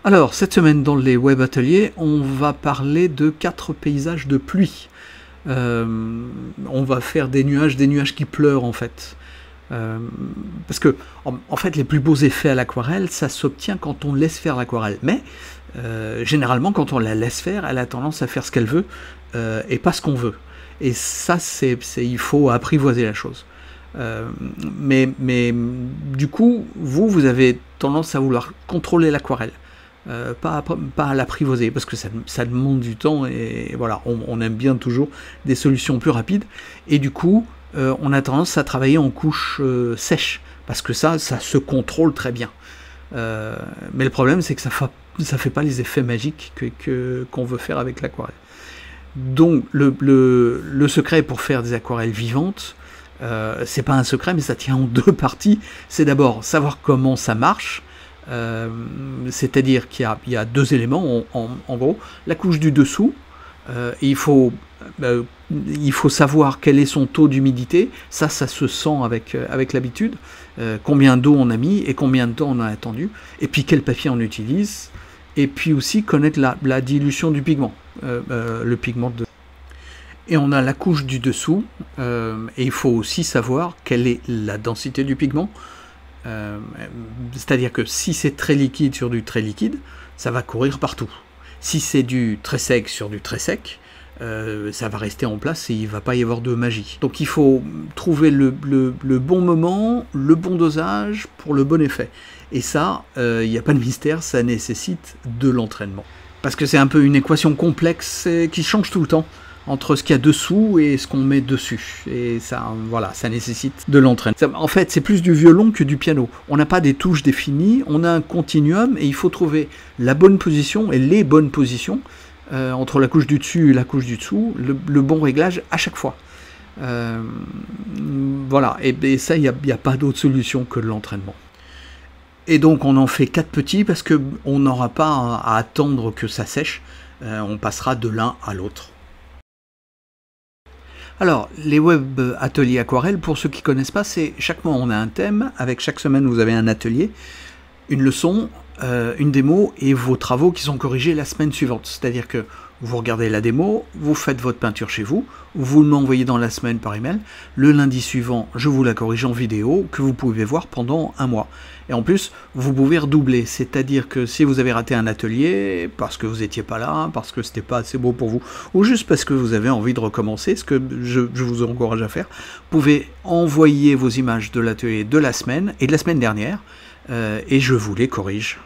Alors, cette semaine dans les web ateliers, on va parler de 4 paysages de pluie. On va faire des nuages qui pleurent en fait. Parce que, en fait, les plus beaux effets à l'aquarelle, ça s'obtient quand on laisse faire l'aquarelle. Mais, généralement, quand on la laisse faire, elle a tendance à faire ce qu'elle veut et pas ce qu'on veut. Et ça, il faut apprivoiser la chose. Mais du coup, vous avez tendance à vouloir contrôler l'aquarelle. Pas à l'apprivoiser, parce que ça demande du temps, et voilà, on aime bien toujours des solutions plus rapides, et du coup, on a tendance à travailler en couche sèche, parce que ça se contrôle très bien. Mais le problème, c'est que ça fait pas les effets magiques qu'on veut faire avec l'aquarelle. Donc, le secret pour faire des aquarelles vivantes, c'est pas un secret, mais ça tient en 2 parties. C'est d'abord savoir comment ça marche, c'est-à-dire qu'il y a 2 éléments en gros, la couche du dessous, et il faut savoir quel est son taux d'humidité, ça se sent avec l'habitude, combien d'eau on a mis et combien de temps on a attendu, et puis quel papier on utilise, et puis aussi connaître la dilution du pigment, le pigment de... Et on a la couche du dessous, et il faut aussi savoir quelle est la densité du pigment. C'est-à-dire que si c'est très liquide sur du très liquide, ça va courir partout. Si c'est du très sec sur du très sec, ça va rester en place et il ne va pas y avoir de magie. Donc il faut trouver le bon moment, le bon dosage pour le bon effet. Et ça, il n'y a pas de mystère, ça nécessite de l'entraînement. Parce que c'est un peu une équation complexe qui change tout le temps entre ce qu'il y a dessous et ce qu'on met dessus. Et ça, voilà, ça nécessite de l'entraînement. En fait, c'est plus du violon que du piano. On n'a pas des touches définies, on a un continuum et il faut trouver la bonne position et les bonnes positions entre la couche du dessus et la couche du dessous, le bon réglage à chaque fois. Voilà, et ça, il n'y a pas d'autre solution que de l'entraînement. Et donc, on en fait 4 petits parce qu'on n'aura pas à attendre que ça sèche. On passera de l'un à l'autre. Alors, les web ateliers aquarelle, pour ceux qui ne connaissent pas, c'est chaque mois on a un thème, avec chaque semaine vous avez un atelier, une leçon, une démo et vos travaux qui sont corrigés la semaine suivante. C'est-à-dire que vous regardez la démo, vous faites votre peinture chez vous, vous m'envoyez dans la semaine par email, le lundi suivant je vous la corrige en vidéo que vous pouvez voir pendant un mois. Et en plus, vous pouvez redoubler, c'est-à-dire que si vous avez raté un atelier, parce que vous n'étiez pas là, parce que c'était pas assez beau pour vous, ou juste parce que vous avez envie de recommencer, ce que je vous encourage à faire, vous pouvez envoyer vos images de l'atelier de la semaine et de la semaine dernière, et je vous les corrige.